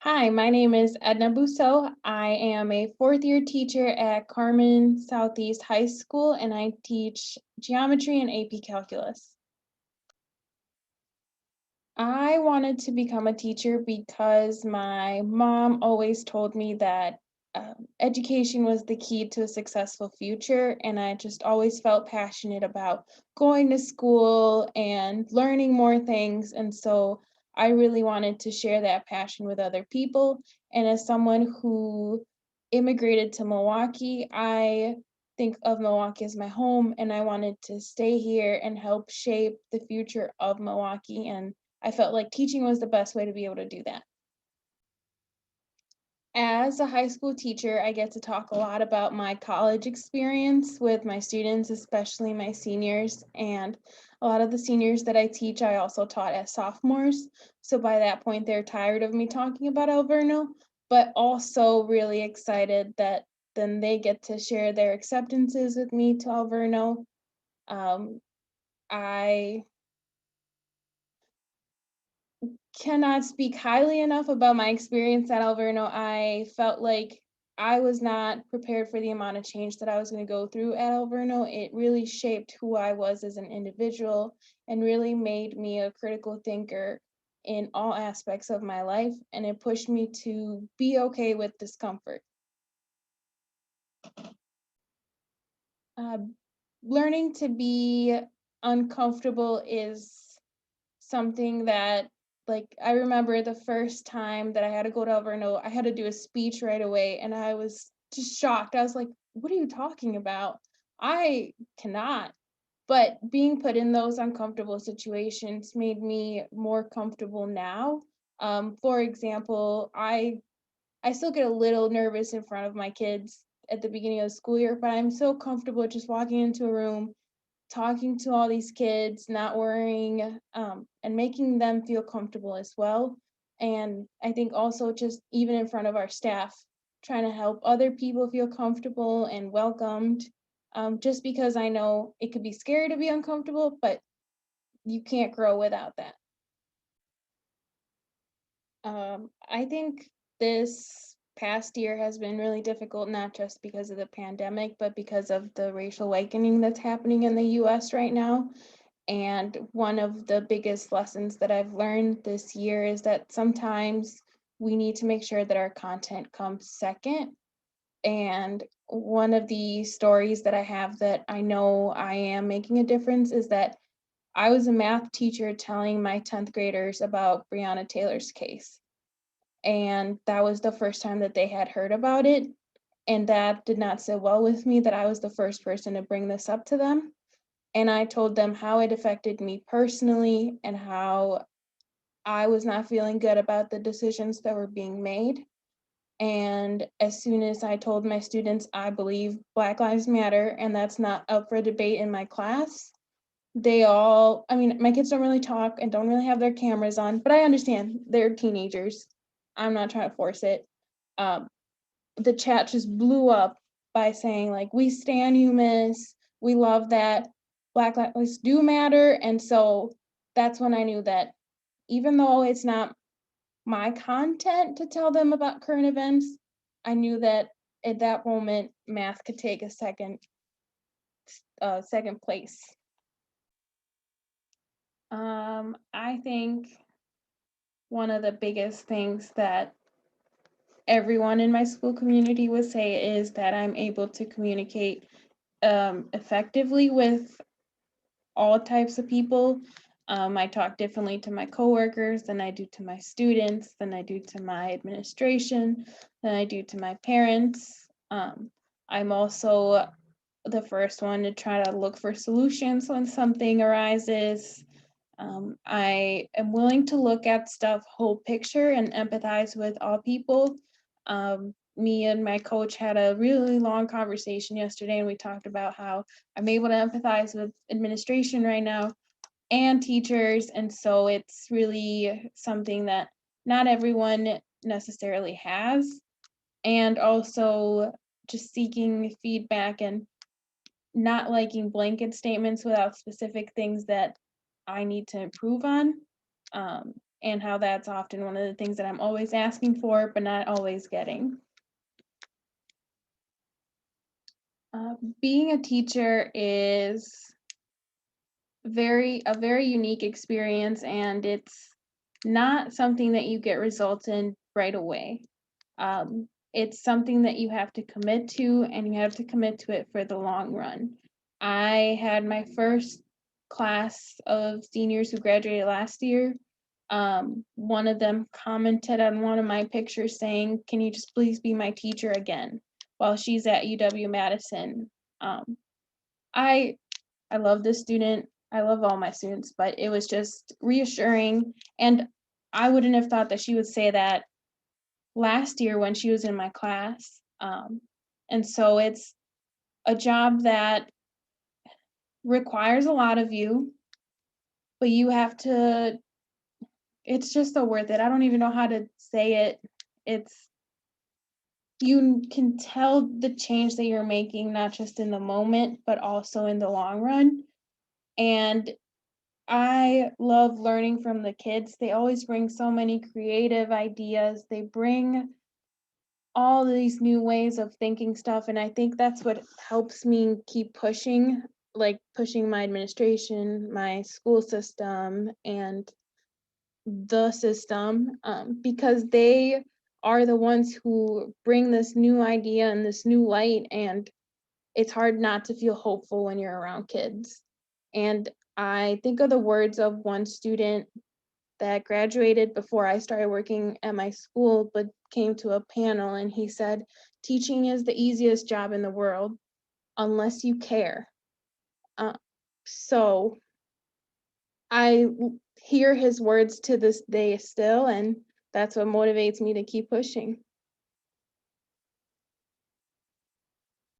Hi, my name is Edna Busso. I am a fourth year teacher at Carmen Southeast High School, and I teach geometry and AP Calculus. I wanted to become a teacher because my mom always told me that education was the key to a successful future, and I just always felt passionate about going to school and learning more things. And so I really wanted to share that passion with other people. And as someone who immigrated to Milwaukee, I think of Milwaukee as my home, and I wanted to stay here and help shape the future of Milwaukee. And I felt like teaching was the best way to be able to do that. As a high school teacher, I get to talk a lot about my college experience with my students, especially my seniors. And a lot of the seniors that I teach, I also taught as sophomores. So by that point, they're tired of me talking about Alverno, but also really excited that then they get to share their acceptances with me to Alverno. Um, I cannot speak highly enough about my experience at Alverno. I felt like I was not prepared for the amount of change that I was going to go through at Alverno. It really shaped who I was as an individual and really made me a critical thinker in all aspects of my life. And it pushed me to be okay with discomfort. Uh, Learning to be uncomfortable is something that, like, I remember the first time that I had to go to Alverno, I had to do a speech right away, and I was just shocked. I was like, "What are you talking about? I cannot." But being put in those uncomfortable situations made me more comfortable now. For example, I still get a little nervous in front of my kids at the beginning of the school year, but I'm so comfortable just walking into a room, talking to all these kids, not worrying, and making them feel comfortable as well. And I think also just even in front of our staff, trying to help other people feel comfortable and welcomed, just because I know it could be scary to be uncomfortable, but you can't grow without that. I think this past year has been really difficult, not just because of the pandemic, but because of the racial awakening that's happening in the US right now. And one of the biggest lessons that I've learned this year is that sometimes we need to make sure that our content comes second. And one of the stories that I have that I know I am making a difference is that I was a math teacher telling my 10th graders about Breonna Taylor's case. And that was the first time that they had heard about it. And that did not sit well with me that I was the first person to bring this up to them. And I told them how it affected me personally and how I was not feeling good about the decisions that were being made. And as soon as I told my students, I believe Black Lives Matter, and that's not up for debate in my class, they all, I mean, my kids don't really talk and don't really have their cameras on, but I understand they're teenagers. I'm not trying to force it. Um, the chat just blew up by saying, like, we stand you, miss. We love that. Black lives do matter. And so that's when I knew that even though it's not my content to tell them about current events, I knew that at that moment math could take a second place. I think one of the biggest things that everyone in my school community would say is that I'm able to communicate effectively with all types of people. I talk differently to my coworkers than I do to my students, than I do to my administration, than I do to my parents. I'm also the first one to try to look for solutions when something arises. I am willing to look at stuff whole picture and empathize with all people. Me and my coach had a really long conversation yesterday, and we talked about how I'm able to empathize with administration right now and teachers. And so it's really something that not everyone necessarily has. And also just seeking feedback and not liking blanket statements without specific things that I need to improve on. and how that's often one of the things that I'm always asking for, but not always getting. Being a teacher is a very unique experience, and it's not something that you get results in right away. It's something that you have to commit to, and you have to commit to it for the long run. I had my first class of seniors who graduated last year. One of them commented on one of my pictures saying, "Can you just please be my teacher again?" while she's at UW-Madison. Um, I I love this student. I love all my students, but it was just reassuring. And I wouldn't have thought that she would say that last year when she was in my class. And so it's a job that requires a lot of you, but you have to, it's just so worth it. I don't even know how to say it. It's, you can tell the change that you're making, not just in the moment, but also in the long run. And I love learning from the kids. They always bring so many creative ideas. They bring all these new ways of thinking stuff. And I think that's what helps me keep pushing, like pushing my administration, my school system, and the system, because they are the ones who bring this new idea and this new light. And it's hard not to feel hopeful when you're around kids. And I think of the words of one student that graduated before I started working at my school, but came to a panel, and he said, "Teaching is the easiest job in the world unless you care." Uh, so I hear his words to this day still, and that's what motivates me to keep pushing.